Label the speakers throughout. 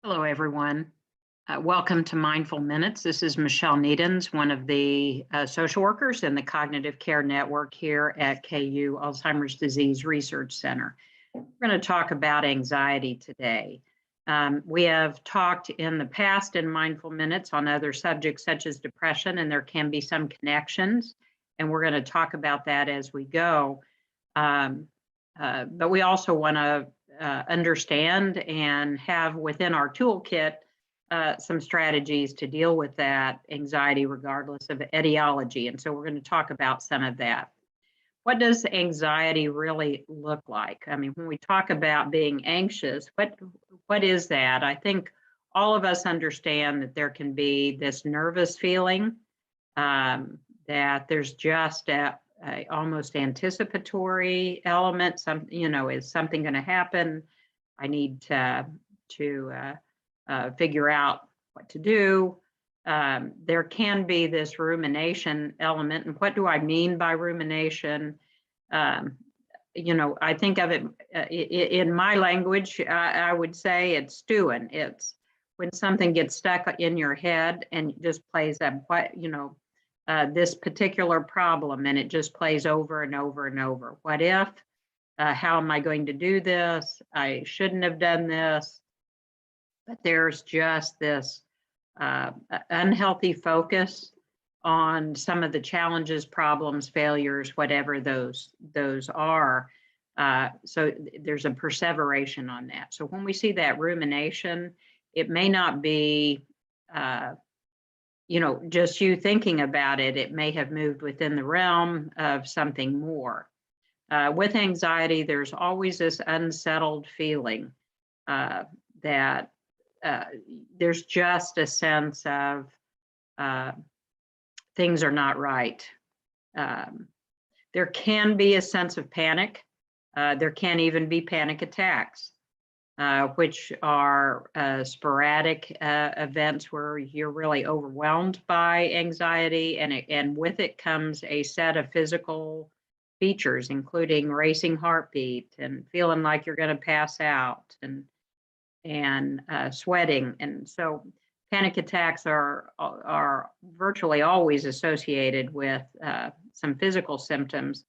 Speaker 1: Hello, everyone. Welcome to Mindful Minutes. This is Michelle Needens, one of the social workers in the Cognitive Care Network here at KU Alzheimer's Disease Research Center. We're going to talk about anxiety today. We have talked in the past in Mindful Minutes on other subjects such as depression, and there can be some connections, and we're going to talk about that as we go. But we also want to understand and have within our toolkit some strategies to deal with that anxiety regardless of etiology. And so we're going to talk about some of that. What does anxiety really look like? I mean, when we talk about being anxious, what is that? I think all of us understand that there can be this nervous feeling, that there's just a almost anticipatory element. Is something going to happen? I need to figure out what to do. There can be this rumination element. And what do I mean by rumination? I think of it in my language, I would say it's stewing. It's when something gets stuck in your head and just plays up, this particular problem, and it just plays over and over and over. What if? How am I going to do this? I shouldn't have done this. But there's just this unhealthy focus on some of the challenges, problems, failures, whatever those are. So there's a perseveration on that. So when we see that rumination, it may not be just you thinking about it. It may have moved within the realm of something more. With anxiety, there's always this unsettled feeling that there's just a sense of things are not right. There can be a sense of panic. There can even be panic attacks, which are sporadic events where you're really overwhelmed by anxiety, and with it comes a set of physical features, including racing heartbeat and feeling like you're going to pass out and sweating. And so panic attacks are virtually always associated with some physical symptoms.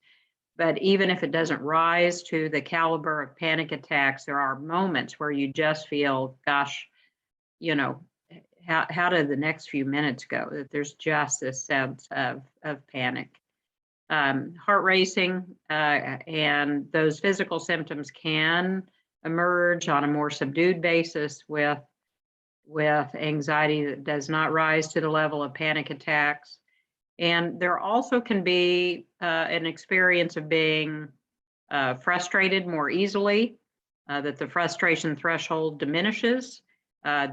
Speaker 1: But even if it doesn't rise to the caliber of panic attacks, there are moments where you just feel, gosh, how did the next few minutes go? That there's just this sense of panic. Heart racing and those physical symptoms can emerge on a more subdued basis with anxiety that does not rise to the level of panic attacks. And there also can be an experience of being frustrated more easily, that the frustration threshold diminishes,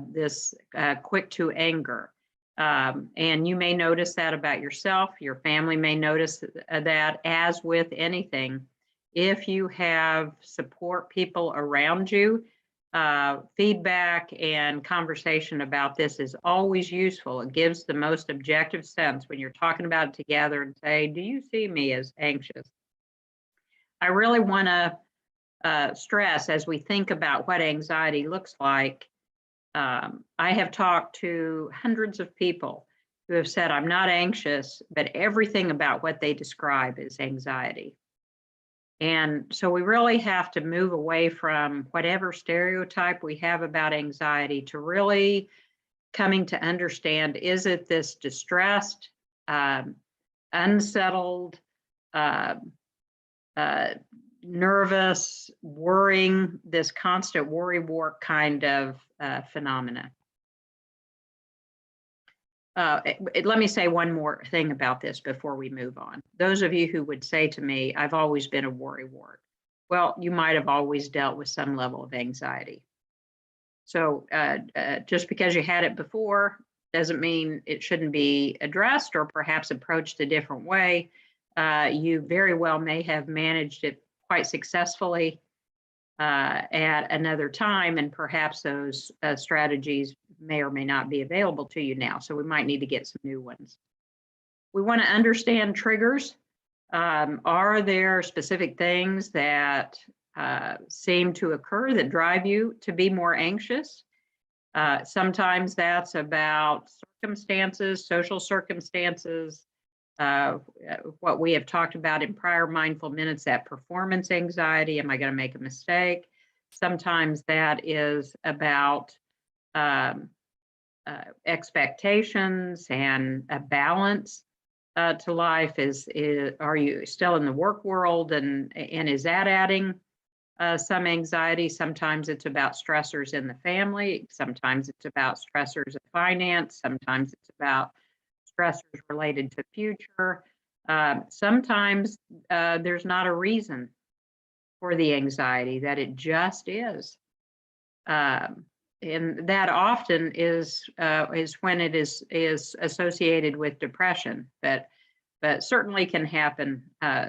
Speaker 1: this quick to anger. And you may notice that about yourself. Your family may notice that, as with anything. If you have support people around you, feedback and conversation about this is always useful. It gives the most objective sense when you're talking about it together and say, do you see me as anxious? I really want to stress, as we think about what anxiety looks like, I have talked to hundreds of people who have said, I'm not anxious, but everything about what they describe is anxiety. And so we really have to move away from whatever stereotype we have about anxiety to really coming to understand, is it this distressed, unsettled, nervous, worrying, this constant worry wart kind of phenomena. Let me say one more thing about this before we move on. Those of you who would say to me, I've always been a worrywart. Well, you might have always dealt with some level of anxiety. So just because you had it before doesn't mean it shouldn't be addressed or perhaps approached a different way. You very well may have managed it quite successfully at another time, and perhaps those strategies may or may not be available to you now. So we might need to get some new ones. We want to understand triggers. Are there specific things that seem to occur that drive you to be more anxious? Sometimes that's about circumstances, social circumstances, what we have talked about in prior mindful minutes, that performance anxiety. Am I going to make a mistake? Sometimes that is about expectations and a balance to life. Are you still in the work world, and is that adding some anxiety? Sometimes it's about stressors in the family. Sometimes it's about stressors of finance. Sometimes it's about stressors related to future. Sometimes there's not a reason for the anxiety, that it just is. And that often is when it is associated with depression, but certainly can happen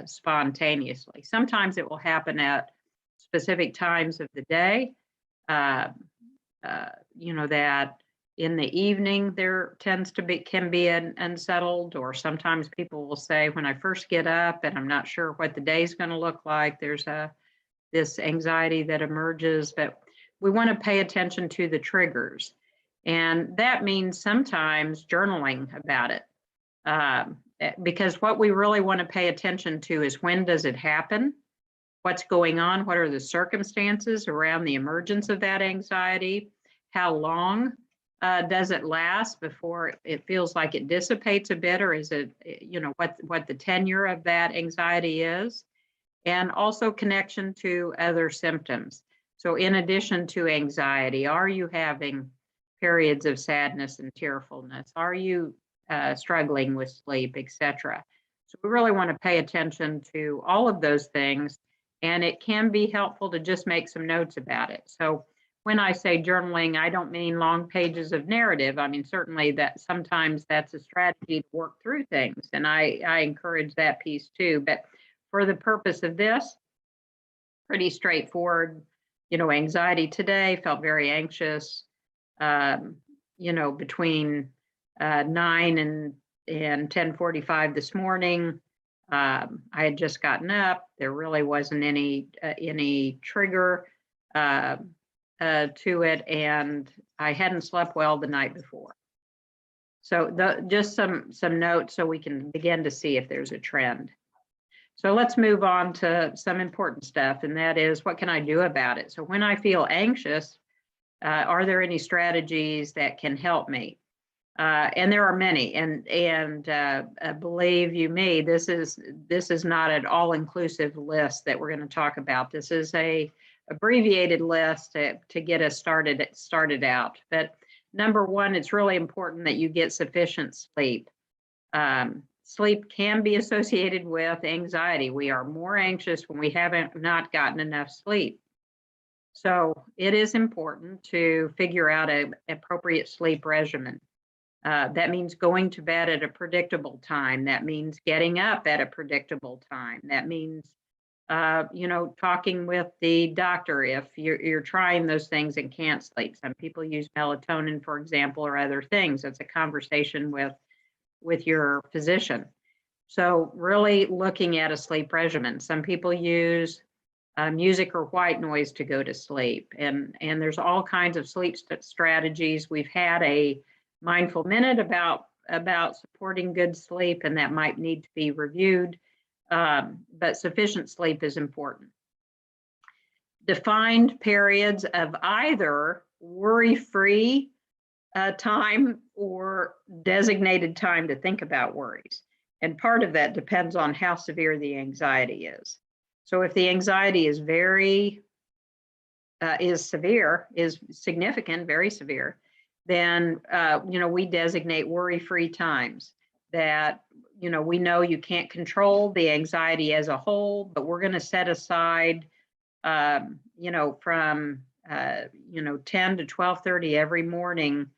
Speaker 1: spontaneously. Sometimes it will happen at specific times of the day. You know, that in the evening there can be an unsettled, or sometimes people will say, when I first get up and I'm not sure what the day's going to look like, there's this anxiety that emerges. But we want to pay attention to the triggers, and that means sometimes journaling about it, because what we really want to pay attention to is, when does it happen? What's going on? What are the circumstances around the emergence of that anxiety? How long does it last before it feels like it dissipates a bit, or is it, you know, what the tenure of that anxiety is? And also connection to other symptoms. So in addition to anxiety, are you having periods of sadness and tearfulness? Are you struggling with sleep, etc.? So we really want to pay attention to all of those things, and it can be helpful to just make some notes about it. So when I say journaling, I don't mean long pages of narrative. I mean, certainly that sometimes that's a strategy to work through things, and I encourage that piece too. But for the purpose of this, pretty straightforward. You know, anxiety today, felt very anxious, you know, between 9 and 10:45 this morning. I had just gotten up. There really wasn't any trigger to it, and I hadn't slept well the night before. So just some notes so we can begin to see if there's a trend. So let's move on to some important stuff, and that is, what can I do about it? So when I feel anxious, are there any strategies that can help me? And there are many, and believe you me, this is not an all-inclusive list that we're going to talk about. This is a abbreviated list to get us started out. But number one, it's really important that you get sufficient sleep. Sleep can be associated with anxiety. We are more anxious when we haven't not gotten enough sleep. So it is important to figure out an appropriate sleep regimen. That means going to bed at a predictable time. That means getting up at a predictable time. That means, you know, talking with the doctor if you're trying those things and can't sleep. Some people use melatonin, for example, or other things. It's a conversation with your physician. So really looking at a sleep regimen. Some people use music or white noise to go to sleep, and there's all kinds of sleep strategies. We've had a mindful minute about supporting good sleep, and that might need to be reviewed, but sufficient sleep is important. Defined periods of either worry-free time or designated time to think about worries. And part of that depends on how severe the anxiety is. So if the anxiety is is significant, very severe, then you know, we designate worry-free times that, you know, we know you can't control the anxiety as a whole, but we're going to set aside, you know, from you know, 10 to 12:30 every morning,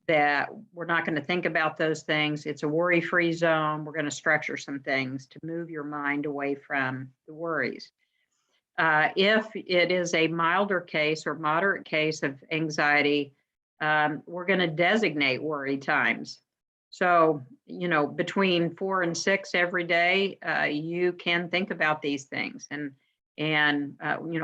Speaker 1: that we're not going to think about those things. It's a worry-free zone. We're going to structure some things to move your mind away from the worries. If it is a milder case or moderate case of anxiety, we're going to designate worry times. So, you know, between 4 and 6 every day, you can think about these things. And,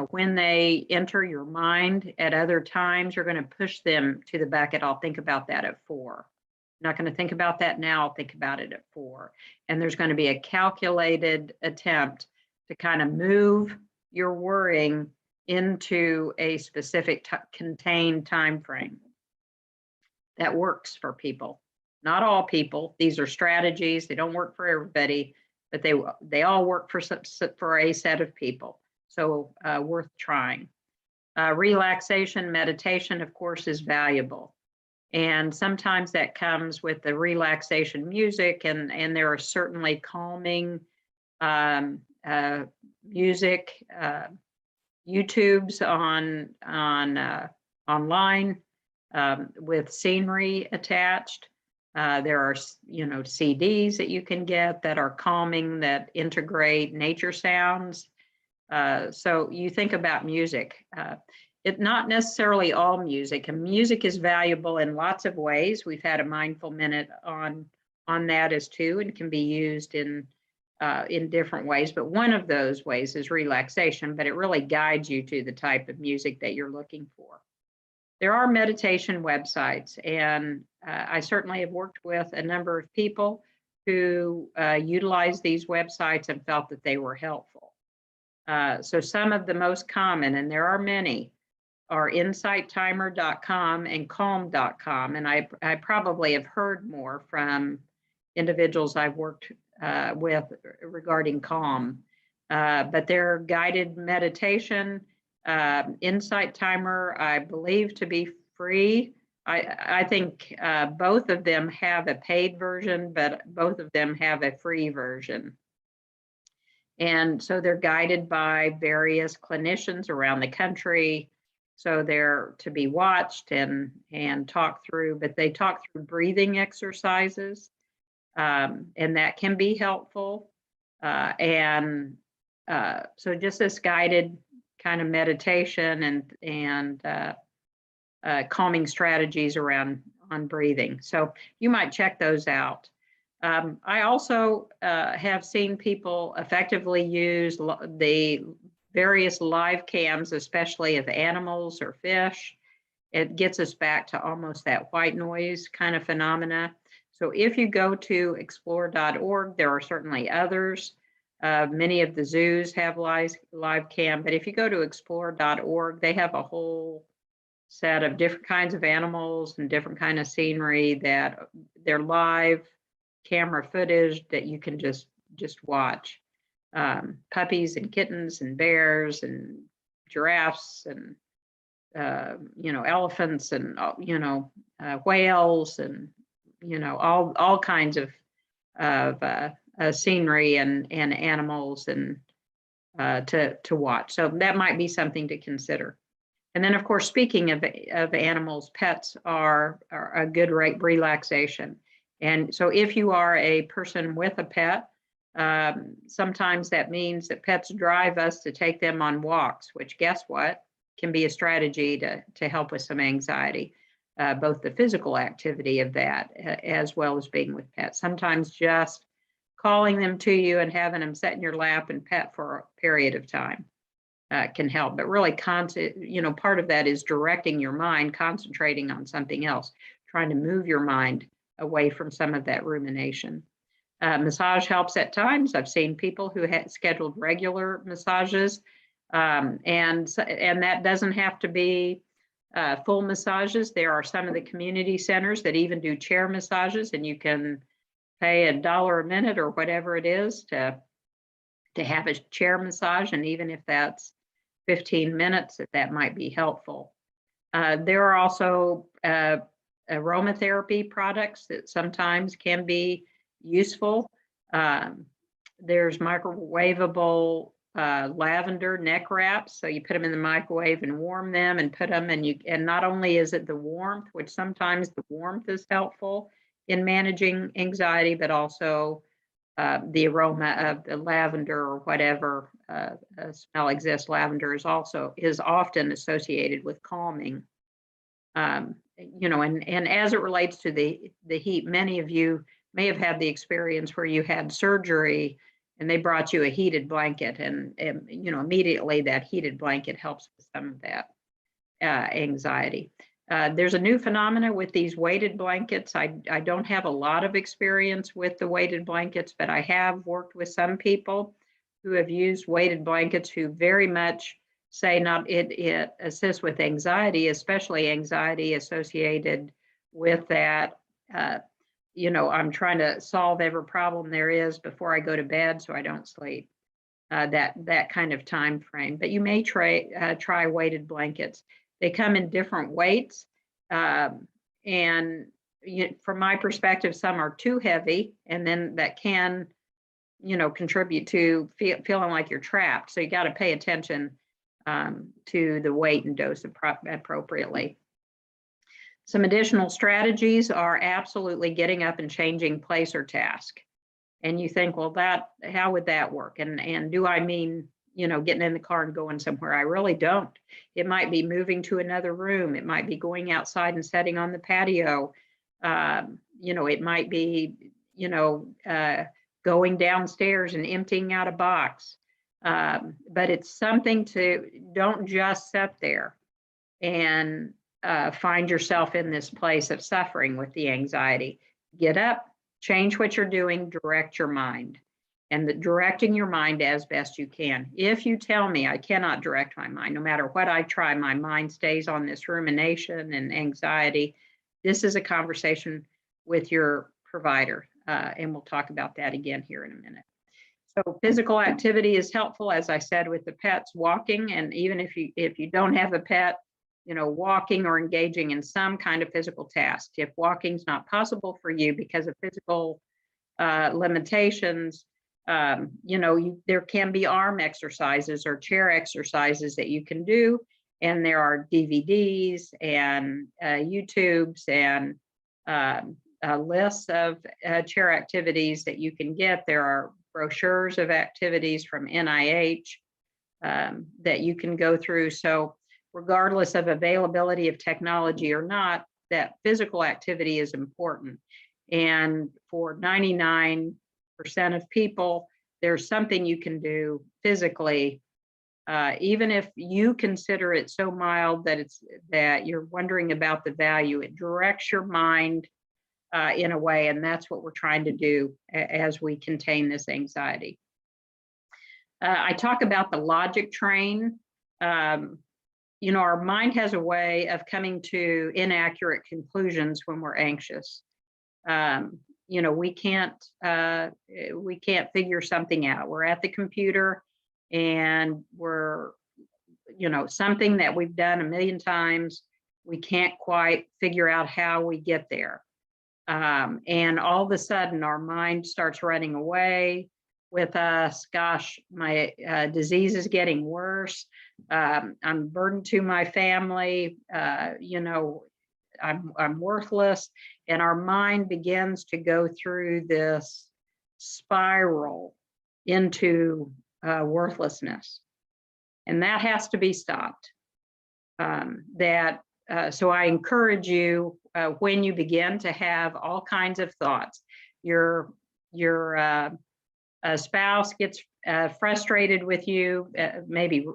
Speaker 1: when they enter your mind at other times, you're going to push them to the bucket. I'll think about that at 4. I'm not going to think about that now. I'll think about it at 4. And there's going to be a calculated attempt to kind of move your worrying into a specific contained time frame that works for people. Not all people. These are strategies. They don't work for everybody, but they all work for a set of people. So worth trying. Relaxation, meditation, of course, is valuable. And sometimes that comes with the relaxation music, and there are certainly calming music, YouTubes online with scenery attached. There are, CDs that you can get that are calming, that integrate nature sounds. So you think about music. It's not necessarily all music, and music is valuable in lots of ways. We've had a mindful minute on that as too, and can be used in different ways. But one of those ways is relaxation, but it really guides you to the type of music that you're looking for. There are meditation websites, and I certainly have worked with a number of people who utilize these websites and felt that they were helpful. So some of the most common, and there are many, are insighttimer.com and calm.com. And I probably have heard more from individuals I've worked with regarding Calm. But they're guided meditation. Insight Timer, I believe to be free. I think both of them have a paid version, but both of them have a free version. And so they're guided by various clinicians around the country. So they're to be watched and talked through, but they talk through breathing exercises, and that can be helpful. So just this guided kind of meditation and calming strategies around on breathing. So you might check those out. I also have seen people effectively use the various live cams, especially of animals or fish. It gets us back to almost that white noise kind of phenomena. So if you go to explore.org, there are certainly others. Many of the zoos have live cam, but if you go to explore.org, they have a whole set of different kinds of animals and different kind of scenery that they're live camera footage that you can just watch. Puppies and kittens and bears and giraffes and elephants and whales and all kinds of scenery and animals and to watch. So that might be something to consider. And then, of course, speaking of animals, pets are a good relaxation. And so if you are a person with a pet, sometimes that means that pets drive us to take them on walks, which, guess what, can be a strategy to help with some anxiety, both the physical activity of that as well as being with pets. Sometimes just calling them to you and having them sit in your lap and pet for a period of time can help. But really, part of that is directing your mind, concentrating on something else, trying to move your mind away from some of that rumination. Massage helps at times. I've seen people who had scheduled regular massages, and that doesn't have to be full massages. There are some of the community centers that even do chair massages, and you can pay $1 a minute or whatever it is to have a chair massage, and even if that's 15 minutes, that might be helpful. There are also aromatherapy products that sometimes can be useful. There's microwavable lavender neck wraps. So you put them in the microwave and warm them and put them, and not only is it the warmth, which sometimes the warmth is helpful in managing anxiety, but also the aroma of the lavender or whatever smell exists. Lavender is often associated with calming. And as it relates to the heat, many of you may have had the experience where you had surgery and they brought you a heated blanket, and immediately that heated blanket helps with some of that anxiety. There's a new phenomena with these weighted blankets. I don't have a lot of experience with the weighted blankets, but I have worked with some people who have used weighted blankets who very much say it assists with anxiety, especially anxiety associated with that. I'm trying to solve every problem there is before I go to bed so I don't sleep. That kind of time frame. But you may try weighted blankets. They come in different weights, and from my perspective, some are too heavy, and then that can, contribute to feeling like you're trapped. So you got to pay attention to the weight and dose appropriately. Some additional strategies are absolutely getting up and changing place or task. And you think, well, how would that work? And do I mean, getting in the car and going somewhere? I really don't. It might be moving to another room. It might be going outside and sitting on the patio. It might be, going downstairs and emptying out a box. But it's something don't just sit there and find yourself in this place of suffering with the anxiety. Get up, change what you're doing, direct your mind, and directing your mind as best you can. If you tell me I cannot direct my mind, no matter what I try, my mind stays on this rumination and anxiety, this is a conversation with your provider. And we'll talk about that again here in a minute. So physical activity is helpful, as I said, with the pets, walking, and even if you don't have a pet, walking or engaging in some kind of physical task. If walking's not possible for you because of physical limitations, there can be arm exercises or chair exercises that you can do. And there are DVDs and YouTubes and lists of chair activities that you can get. There are brochures of activities from NIH that you can go through. So regardless of availability of technology or not, that physical activity is important. And for 99% of people, there's something you can do physically, even if you consider it so mild that you're wondering about the value. It directs your mind in a way, and that's what we're trying to do as we contain this anxiety. I talk about the logic train. Our mind has a way of coming to inaccurate conclusions when we're anxious. We can't figure something out. We're at the computer and we're, something that we've done a million times, we can't quite figure out how we get there. And all of a sudden our mind starts running away with us. Gosh, my disease is getting worse. I'm burdened to my family. I'm worthless. And our mind begins to go through this spiral into worthlessness. And that has to be stopped. So I encourage you, when you begin to have all kinds of thoughts, your spouse gets frustrated with you, maybe,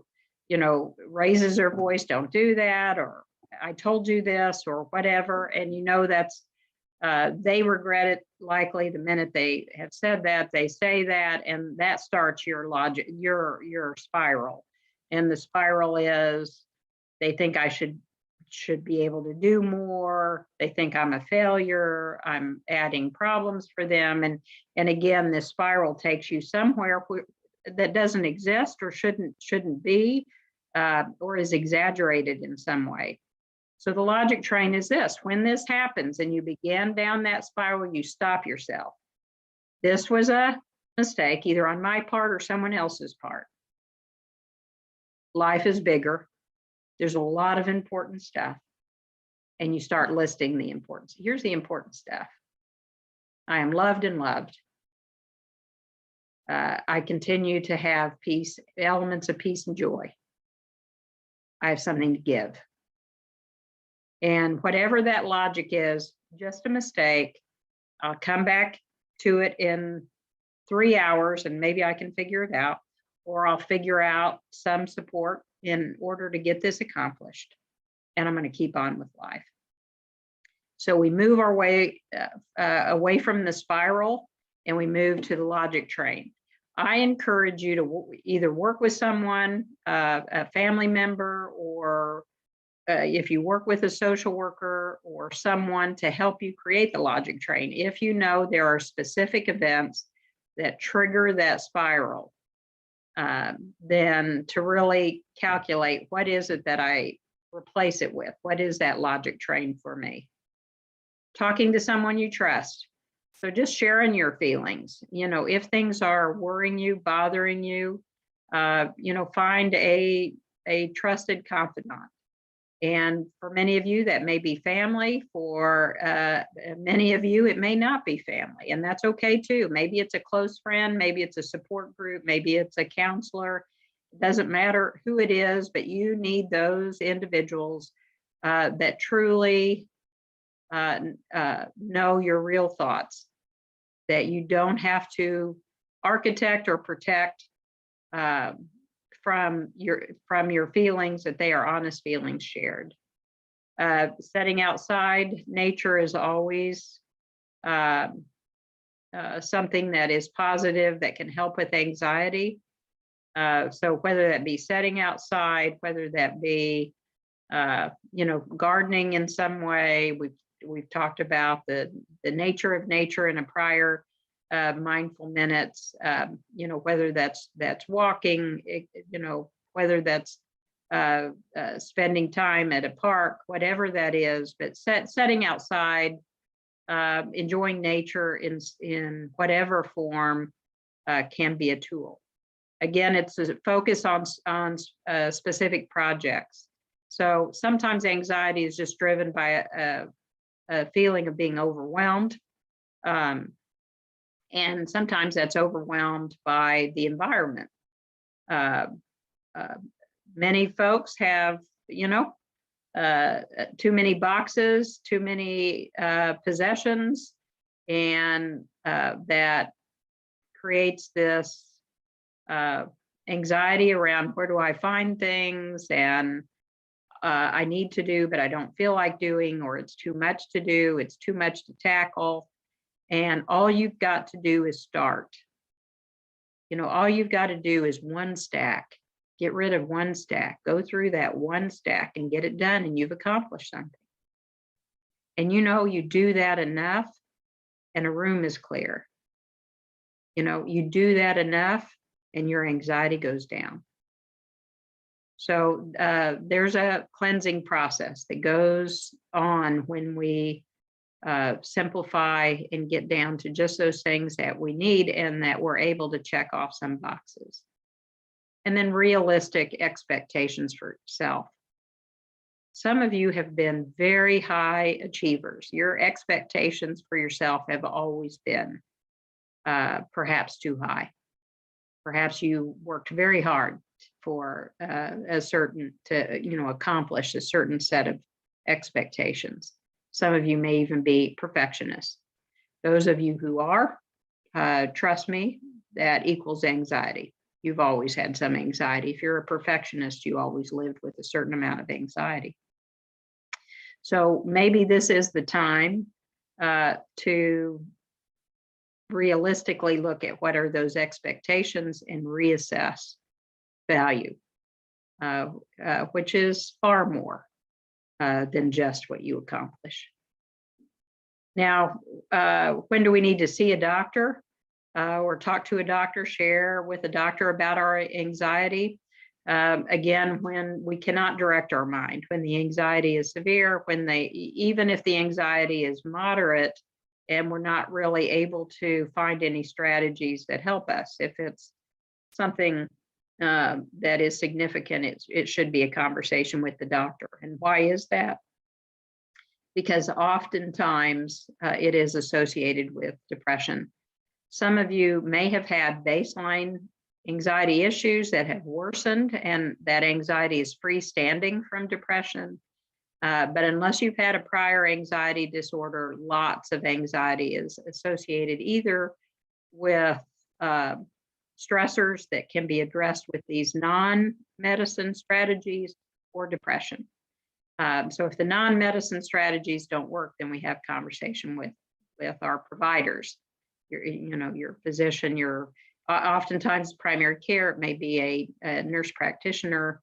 Speaker 1: raises their voice, don't do that, or I told you this, or whatever. And that's, they regret it likely the minute they have said that, they say that, and that starts your logic, your spiral. And the spiral is, they think I should be able to do more. They think I'm a failure. I'm adding problems for them. And again, this spiral takes you somewhere that doesn't exist or shouldn't be, or is exaggerated in some way. So the logic train is this: when this happens and you begin down that spiral, you stop yourself. This was a mistake, either on my part or someone else's part. Life is bigger. There's a lot of important stuff. And you start listing the importance. Here's the important stuff. I am loved and loved. I continue to have peace, elements of peace and joy. I have something to give. And whatever that logic is, just a mistake. I'll come back to it in 3 hours and maybe I can figure it out, or I'll figure out some support in order to get this accomplished. And I'm going to keep on with life. So we move our way away from the spiral and we move to the logic train. I encourage you to either work with someone, a family member, or if you work with a social worker or someone to help you create the logic train. If you know there are specific events that trigger that spiral, then to really calculate what is it that I replace it with? What is that logic train for me? Talking to someone you trust. So just sharing your feelings. If things are worrying you, bothering you, find a trusted confidant. And for many of you, that may be family. For many of you, it may not be family, and that's okay too. Maybe it's a close friend, maybe it's a support group, maybe it's a counselor. It doesn't matter who it is, but you need those individuals that truly know your real thoughts, that you don't have to architect or protect from your feelings, that they are honest feelings shared. Setting outside, nature is always something that is positive, that can help with anxiety. So whether that be setting outside, whether that be gardening in some way. We've talked about the nature of nature in a prior mindful minutes, whether that's walking, whether that's spending time at a park, whatever that is, but setting outside, enjoying nature in whatever form can be a tool. Again, it's a focus on specific projects. So sometimes anxiety is just driven by a feeling of being overwhelmed. And sometimes that's overwhelmed by the environment. Many folks have, too many boxes, too many possessions, and that creates this anxiety around where do I find things, and I need to do, but I don't feel like doing, or it's too much to do, it's too much to tackle. And all you've got to do is start. All you've got to do is one stack. Get rid of one stack. Go through that one stack and get it done, and you've accomplished something. And you do that enough, and a room is clear. You do that enough, and your anxiety goes down. So there's a cleansing process that goes on when we simplify and get down to just those things that we need and that we're able to check off some boxes. And then realistic expectations for self. Some of you have been very high achievers. Your expectations for yourself have always been perhaps too high. Perhaps you worked very hard for accomplish a certain set of expectations. Some of you may even be perfectionists. Those of you who are, trust me, that equals anxiety. You've always had some anxiety. If you're a perfectionist, you always lived with a certain amount of anxiety. So maybe this is the time to realistically look at what are those expectations and reassess value, which is far more than just what you accomplish. Now, when do we need to see a doctor or talk to a doctor, share with a doctor about our anxiety? Again, when we cannot direct our mind, when the anxiety is severe, even if the anxiety is moderate and we're not really able to find any strategies that help us. If it's something that is significant, it should be a conversation with the doctor. And why is that? Because oftentimes it is associated with depression. Some of you may have had baseline anxiety issues that have worsened, and that anxiety is freestanding from depression. But unless you've had a prior anxiety disorder, lots of anxiety is associated either with stressors that can be addressed with these non-medicine strategies or depression. So if the non-medicine strategies don't work, then we have conversation with our providers, your physician, oftentimes primary care. It may be a nurse practitioner.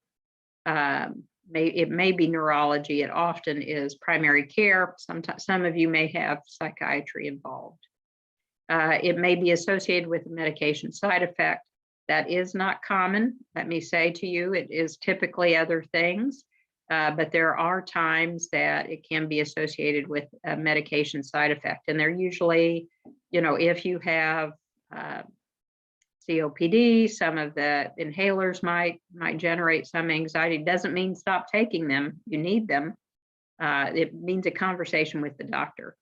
Speaker 1: It may be neurology. It often is primary care. Sometimes some of you may have psychiatry involved. It may be associated with a medication side effect. That is not common. Let me say to you, it is typically other things. But there are times that it can be associated with a medication side effect. And they're usually, if you have COPD, some of the inhalers might generate some anxiety. Doesn't mean stop taking them. You need them. It means a conversation with the doctor.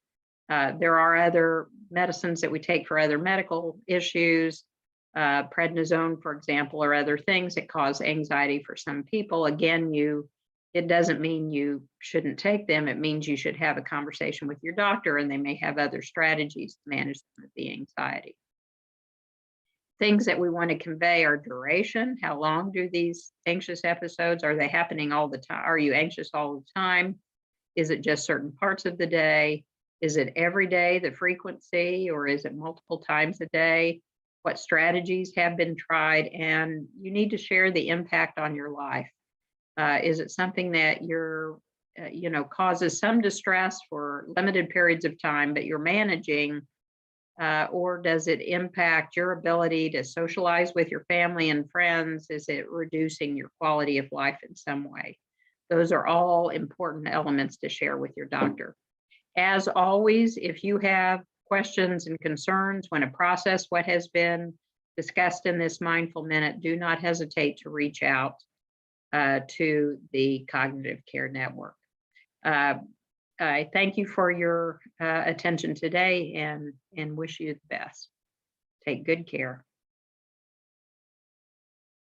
Speaker 1: There are other medicines that we take for other medical issues, prednisone, for example, or other things that cause anxiety for some people. Again, it doesn't mean you shouldn't take them. It means you should have a conversation with your doctor, and they may have other strategies to manage the anxiety. Things that we want to convey are duration. How long do these anxious episodes, are they happening all the time? Are you anxious all the time? Is it just certain parts of the day? Is it every day, the frequency, or is it multiple times a day? What strategies have been tried? And you need to share the impact on your life. Is it something that causes some distress for limited periods of time, but you're managing, or does it impact your ability to socialize with your family and friends? Is it reducing your quality of life in some way? Those are all important elements to share with your doctor. As always, if you have questions and concerns when to process what has been discussed in this Mindful Minute, do not hesitate to reach out to the Cognitive Care Network. I thank you for your attention today and wish you the best. Take good care.